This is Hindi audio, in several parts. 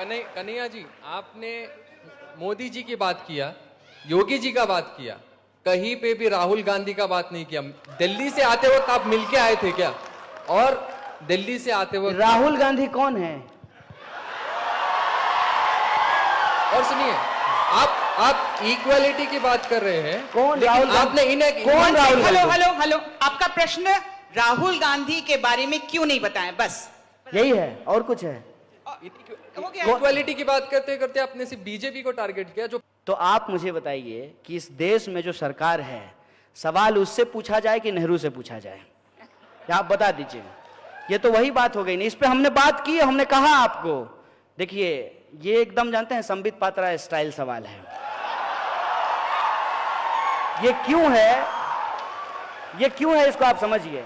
कन्हैया जी, आपने मोदी जी की बात किया, योगी जी का बात किया, कहीं पे भी राहुल गांधी का बात नहीं किया। दिल्ली से आते वक्त आप मिलके आए थे क्या? और दिल्ली से आते वक्त राहुल गांधी कौन है? और सुनिए, आप इक्वालिटी की बात कर रहे हैं। कौन राहुल? आपने इन्हें कौन राहुल? हेलो, आपका प्रश्न राहुल गांधी के बारे में क्यों नहीं बताएं? बस यही है, और कुछ है? इक्वालिटी की बात करते करते आपने सिर्फ बीजेपी को टारगेट किया। जो तो आप मुझे बताइए कि इस देश में जो सरकार है, सवाल उससे पूछा जाए कि नेहरू से पूछा जाए? या आप बता दीजिए। ये तो वही बात हो गई नहीं। इस पे हमने बात की, हमने कहा आपको, देखिए ये एकदम जानते हैं संबित पात्रा स्टाइल सवाल है। ये क्यों है इसको आप समझिए।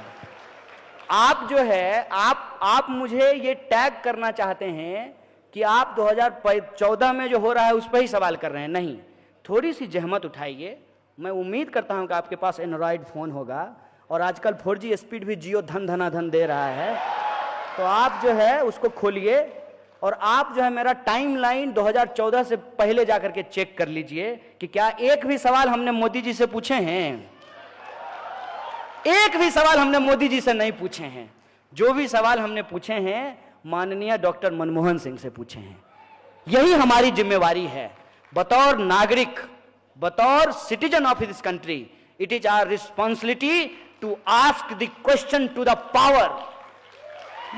आप जो है आप मुझे ये टैग करना चाहते हैं कि आप 2014 में जो हो रहा है उस पर ही सवाल कर रहे हैं। नहीं, थोड़ी सी जहमत उठाइए। मैं उम्मीद करता हूं कि आपके पास एंड्रॉयड फोन होगा, और आजकल 4G स्पीड भी जियो धन दे रहा है, तो आप जो है उसको खोलिए और आप जो है मेरा टाइमलाइन 2014 से पहले जाकर के चेक कर लीजिए कि क्या एक भी सवाल हमने मोदी जी से पूछे हैं। एक भी सवाल हमने मोदी जी से नहीं पूछे हैं। जो भी सवाल हमने पूछे हैं माननीय डॉक्टर मनमोहन सिंह से पूछे हैं। यही हमारी जिम्मेवारी है बतौर नागरिक, बतौर citizen of this country. It is our responsibility to ask the question to the power.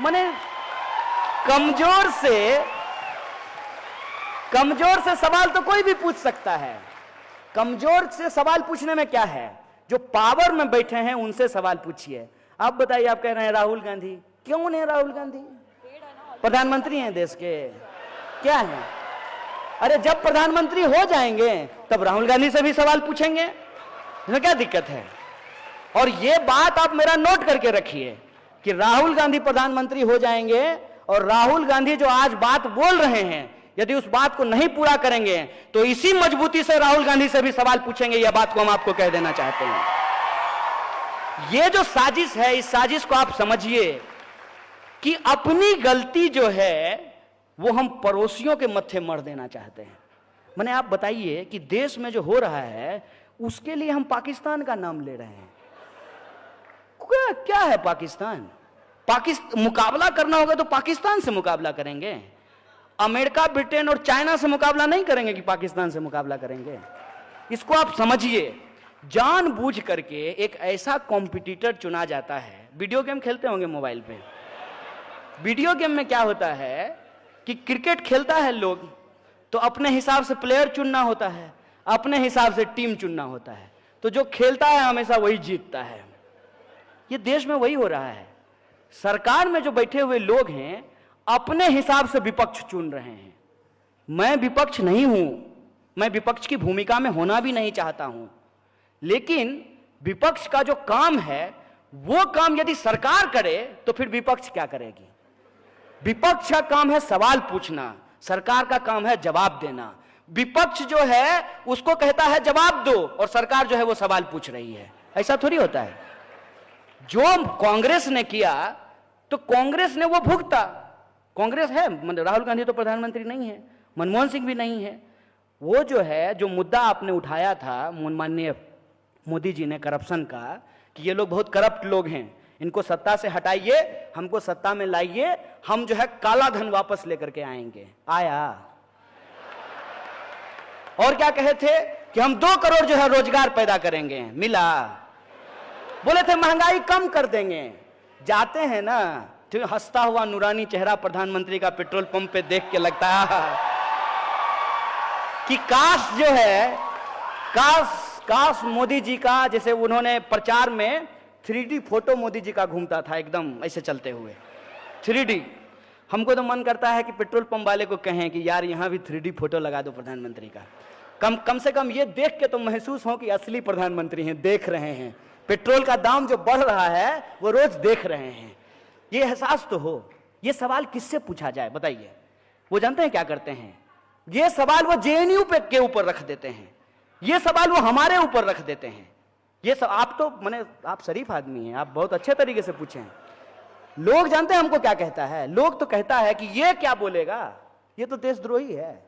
माने कमजोर से सवाल तो कोई भी पूछ सकता है। कमजोर से सवाल पूछने में क्या है? जो पावर में बैठे हैं उनसे सवाल पूछिए। आप बताइए, आप कह रहे हैं राहुल गांधी, क्यों नहीं? राहुल गांधी प्रधानमंत्री हैं देश के, क्या है? अरे जब प्रधानमंत्री हो जाएंगे तब राहुल गांधी से भी सवाल पूछेंगे, इसमें क्या दिक्कत है? और ये बात आप मेरा नोट करके रखिए कि राहुल गांधी प्रधानमंत्री हो जाएंगे और राहुल गांधी जो आज बात बोल रहे हैं, यदि उस बात को नहीं पूरा करेंगे तो इसी मजबूती से राहुल गांधी से भी सवाल पूछेंगे। यह बात को हम आपको कह देना चाहते हैं। यह जो साजिश है, इस साजिश को आप समझिए कि अपनी गलती जो है वो हम पड़ोसियों के मत्थे मर देना चाहते हैं। मैंने आप बताइए कि देश में जो हो रहा है उसके लिए हम पाकिस्तान का नाम ले रहे हैं। क्या है पाकिस्तान? मुकाबला करना होगा तो पाकिस्तान से मुकाबला करेंगे। अमेरिका, ब्रिटेन और चाइना से मुकाबला नहीं करेंगे कि पाकिस्तान से मुकाबला करेंगे। इसको आप समझिए। जानबूझ करके एक ऐसा कॉम्पिटिटर चुना जाता है। वीडियो गेम खेलते होंगे मोबाइल पे। वीडियो गेम में क्या होता है कि क्रिकेट खेलता है लोग तो अपने हिसाब से प्लेयर चुनना होता है, अपने हिसाब से टीम चुनना होता है, तो जो खेलता है हमेशा वही जीतता है। ये देश में वही हो रहा है। सरकार में जो बैठे हुए लोग हैं अपने हिसाब से विपक्ष चुन रहे हैं। मैं विपक्ष नहीं हूं, मैं विपक्ष की भूमिका में होना भी नहीं चाहता हूं, लेकिन विपक्ष का जो काम है वो काम यदि सरकार करे तो फिर विपक्ष क्या करेगी? विपक्ष का काम है सवाल पूछना, सरकार का काम है जवाब देना। विपक्ष जो है उसको कहता है जवाब दो और सरकार जो है वो सवाल पूछ रही है। ऐसा थोड़ी होता है। जो कांग्रेस ने किया तो कांग्रेस ने वो भुगता। कांग्रेस है, राहुल गांधी तो प्रधानमंत्री नहीं है, मनमोहन सिंह भी नहीं है। वो जो है, जो मुद्दा आपने उठाया था माननीय मोदी जी ने करप्शन का, कि ये लोग बहुत करप्ट लोग हैं, इनको सत्ता से हटाइए, हमको सत्ता में लाइए, हम जो है काला धन वापस लेकर के आएंगे। आया। और क्या कहे थे कि हम 2 करोड़ जो है रोजगार पैदा करेंगे, मिला। बोले थे महंगाई कम कर देंगे। जाते हैं ना तो हंसता हुआ नूरानी चेहरा प्रधानमंत्री का पेट्रोल पंप पे देख के लगता है कि काश जो है, काश मोदी जी का, जैसे उन्होंने प्रचार में 3D फोटो मोदी जी का घूमता था एकदम ऐसे चलते हुए 3D। हमको तो मन करता है कि पेट्रोल पंप वाले को कहें कि यार यहाँ भी 3D फोटो लगा दो प्रधानमंत्री का। कम से कम ये देख के तो महसूस हो कि असली प्रधानमंत्री हैं, देख रहे हैं। पेट्रोल का दाम जो बढ़ रहा है वो रोज देख रहे हैं, ये एहसास तो हो। ये सवाल किससे पूछा जाए बताइए? वो जानते हैं क्या करते हैं? ये सवाल वो जेएनयू के ऊपर रख देते हैं, ये सवाल वो हमारे ऊपर रख देते हैं। ये सब आप तो आप शरीफ आदमी हैं, आप बहुत अच्छे तरीके से पूछे हैं। लोग जानते हैं हमको क्या कहता है? लोग तो कहता है कि ये क्या बोलेगा, ये तो देशद्रोही है।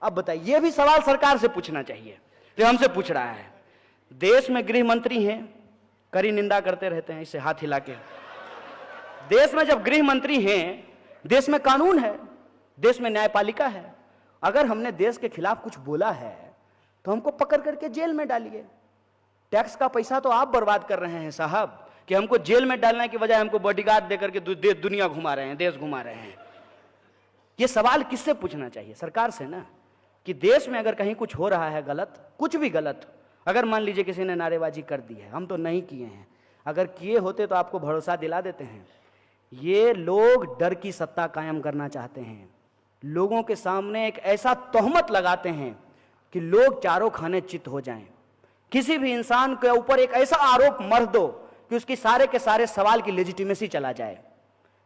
अब बताइए, ये भी सवाल सरकार से पूछना चाहिए जो हमसे पूछ रहा है। देश में गृह मंत्री हैं, कड़ी निंदा करते रहते हैं इसे हाथ हिला के। देश में जब गृह मंत्री हैं, देश में कानून है, देश में न्यायपालिका है। अगर हमने देश के खिलाफ कुछ बोला है तो हमको पकड़ करके जेल में डालिए। टैक्स का पैसा तो आप बर्बाद कर रहे हैं साहब, कि हमको जेल में डालने की बजाय हमको बॉडीगार्ड देकर के दुनिया घुमा रहे हैं, देश घुमा रहे हैं। ये सवाल किससे पूछना चाहिए? सरकार से ना, कि देश में अगर कहीं कुछ हो रहा है गलत, कुछ भी गलत, अगर मान लीजिए किसी ने नारेबाजी कर दी है, हम तो नहीं किए हैं, अगर किए होते तो आपको भरोसा दिला देते हैं। ये लोग डर की सत्ता कायम करना चाहते हैं, लोगों के सामने एक ऐसा तोहमत लगाते हैं कि लोग चारों खाने चित हो जाएं। किसी भी इंसान के ऊपर एक ऐसा आरोप मर दो कि उसकी सारे के सारे सवाल की लेजिटिमेसी चला जाए।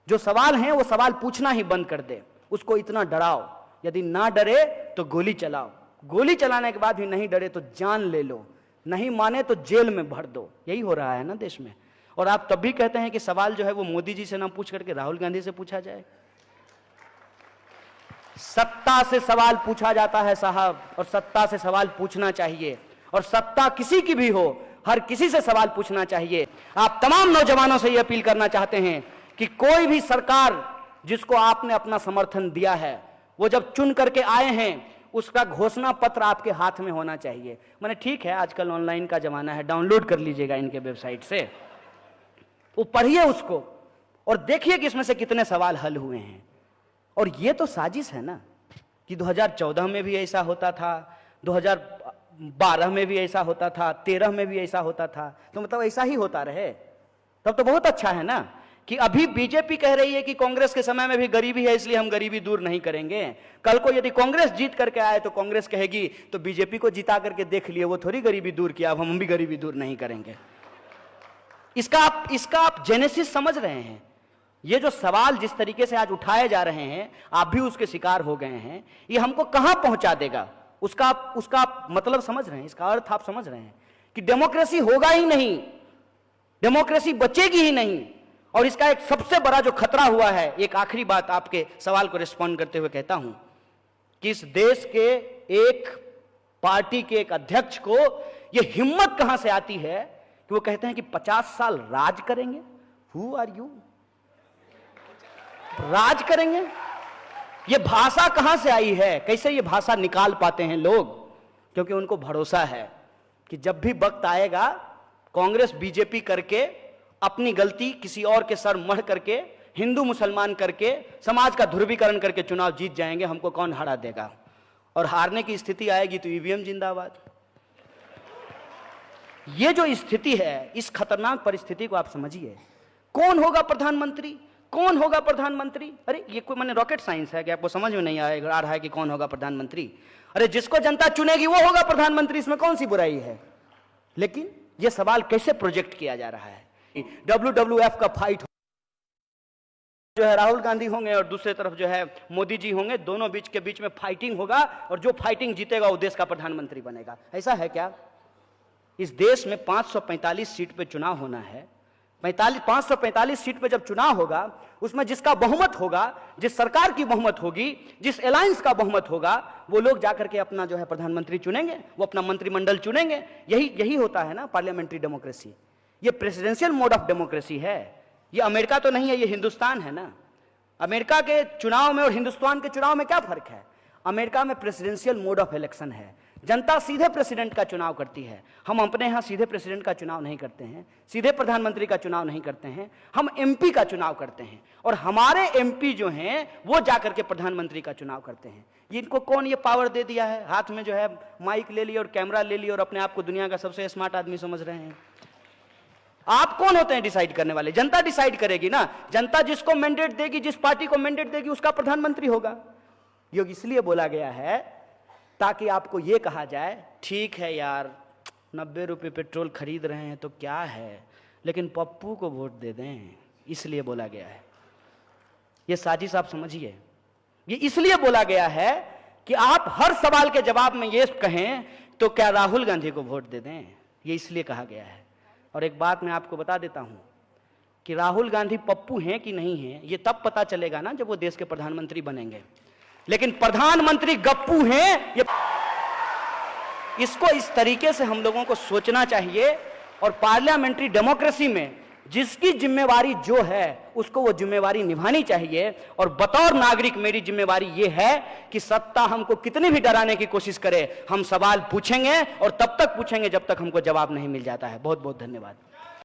जो सवाल हैं वो सवाल पूछना ही बंद कर दे, उसको इतना डराओ, यदि ना डरे तो गोली चलाओ, गोली चलाने के बाद भी नहीं डरे तो जान ले लो, नहीं माने तो जेल में भर दो। यही हो रहा है ना देश में। और आप तब भी कहते हैं कि सवाल जो है वो मोदी जी से ना पूछ करके राहुल गांधी से पूछा जाए। सत्ता से सवाल पूछा जाता है साहब, और सत्ता से सवाल पूछना चाहिए, और सत्ता किसी की भी हो, हर किसी से सवाल पूछना चाहिए। आप तमाम नौजवानों से यह अपील करना चाहते हैं कि कोई भी सरकार जिसको आपने अपना समर्थन दिया है, वो जब चुन करके आए हैं, उसका घोषणा पत्र आपके हाथ में होना चाहिए। माने ठीक है, आजकल ऑनलाइन का जमाना है, डाउनलोड कर लीजिएगा इनके वेबसाइट से, वो पढ़िए उसको और देखिए कि इसमें से कितने सवाल हल हुए हैं। और ये तो साजिश है ना, कि 2014 में भी ऐसा होता था, 2012 में भी ऐसा होता था, 13 में भी ऐसा होता था, तो मतलब ऐसा ही होता रहे, तब तो बहुत अच्छा है ना। कि अभी बीजेपी कह रही है कि कांग्रेस के समय में भी गरीबी है, इसलिए हम गरीबी दूर नहीं करेंगे। कल को यदि कांग्रेस जीत करके आए तो कांग्रेस कहेगी तो बीजेपी को जिता करके देख लिए, वो थोड़ी गरीबी दूर किया, अब हम भी गरीबी दूर नहीं करेंगे। इसका आप जेनेसिस समझ रहे हैं? ये जो सवाल जिस तरीके से आज उठाए जा रहे हैं, आप भी उसके शिकार हो गए हैं, ये हमको कहां पहुंचा देगा, उसका आप मतलब समझ रहे हैं, इसका अर्थ आप समझ रहे हैं कि डेमोक्रेसी होगा ही नहीं, डेमोक्रेसी बचेगी ही नहीं। और इसका एक सबसे बड़ा जो खतरा हुआ है, एक आखिरी बात आपके सवाल को रिस्पॉन्ड करते हुए कहता हूं कि इस देश के एक पार्टी के एक अध्यक्ष को यह हिम्मत कहां से आती है कि वो कहते हैं कि 50 साल राज करेंगे। Who are you? राज करेंगे? ये भाषा कहां से आई है? कैसे ये भाषा निकाल पाते हैं लोग? क्योंकि उनको भरोसा है कि जब भी वक्त आएगा, कांग्रेस बीजेपी करके, अपनी गलती किसी और के सर मढ़ करके, हिंदू मुसलमान करके, समाज का ध्रुवीकरण करके चुनाव जीत जाएंगे, हमको कौन हरा देगा। और हारने की स्थिति आएगी तो ईवीएम जिंदाबाद। ये जो स्थिति है, इस खतरनाक परिस्थिति को आप समझिए। कौन होगा प्रधानमंत्री? कौन होगा प्रधानमंत्री? अरे ये कोई माने रॉकेट साइंस है कि आपको समझ में नहीं आ रहा है कि कौन होगा प्रधानमंत्री? अरे जिसको जनता चुनेगी वो होगा प्रधानमंत्री, इसमें कौन सी बुराई है? लेकिन यह सवाल कैसे प्रोजेक्ट किया जा रहा है? WWF का फाइट जो है, राहुल गांधी होंगे और दूसरे तरफ जो है मोदी जी होंगे, दोनों के बीच में फाइटिंग होगा, और जो फाइटिंग जीतेगा वो देश का प्रधानमंत्री बनेगा। ऐसा है क्या? इस देश में 545 सीट पे चुनाव होना है। 545 सीट पे जब चुनाव होगा, उसमें जिसका बहुमत होगा, जिस सरकार की बहुमत होगी, जिस अलायंस का बहुमत होगा, वो लोग जाकर के अपना जो है प्रधानमंत्री चुनेंगे, वो अपना मंत्रिमंडल चुनेंगे। यही होता है ना पार्लियामेंट्री डेमोक्रेसी। ये प्रेसिडेंशियल मोड ऑफ डेमोक्रेसी है। ये अमेरिका तो नहीं है, ये हिंदुस्तान है ना। अमेरिका के चुनाव में और हिंदुस्तान के चुनाव में क्या फर्क है? अमेरिका में प्रेसिडेंशियल मोड ऑफ इलेक्शन है, जनता सीधे प्रेसिडेंट का चुनाव करती है। हम अपने यहां सीधे प्रेसिडेंट का चुनाव नहीं करते हैं, सीधे प्रधानमंत्री का चुनाव नहीं करते हैं, हम एमपी का चुनाव करते हैं। और हमारे एमपी जो हैं वो जाकर के प्रधानमंत्री का चुनाव करते हैं। इनको कौन ये पावर दे दिया है? हाथ में जो है माइक ले लिया और कैमरा ले लिया और अपने आप को दुनिया का सबसे स्मार्ट आदमी समझ रहे हैं। आप कौन होते हैं डिसाइड करने वाले? जनता डिसाइड करेगी ना। जनता जिसको मैंडेट देगी, जिस पार्टी को मैंडेट देगी, उसका प्रधानमंत्री होगा। योग इसलिए बोला गया है ताकि आपको यह कहा जाए, ठीक है यार 90 रुपये पेट्रोल खरीद रहे हैं तो क्या है, लेकिन पप्पू को वोट दे दें। इसलिए बोला गया है। यह साजिश आप समझिए। ये इसलिए बोला गया है कि आप हर सवाल के जवाब में ये कहें तो क्या राहुल गांधी को वोट दे दें। ये इसलिए कहा गया है। और एक बात मैं आपको बता देता हूं कि राहुल गांधी पप्पू हैं कि नहीं हैं, ये तब पता चलेगा ना जब वो देश के प्रधानमंत्री बनेंगे। लेकिन प्रधानमंत्री गप्पू हैं, ये इसको इस तरीके से हम लोगों को सोचना चाहिए। और पार्लियामेंट्री डेमोक्रेसी में जिसकी जिम्मेवारी जो है उसको वो जिम्मेवारी निभानी चाहिए। और बतौर नागरिक मेरी जिम्मेवारी ये है कि सत्ता हमको कितनी भी डराने की कोशिश करे, हम सवाल पूछेंगे और तब तक पूछेंगे जब तक हमको जवाब नहीं मिल जाता है। बहुत बहुत धन्यवाद।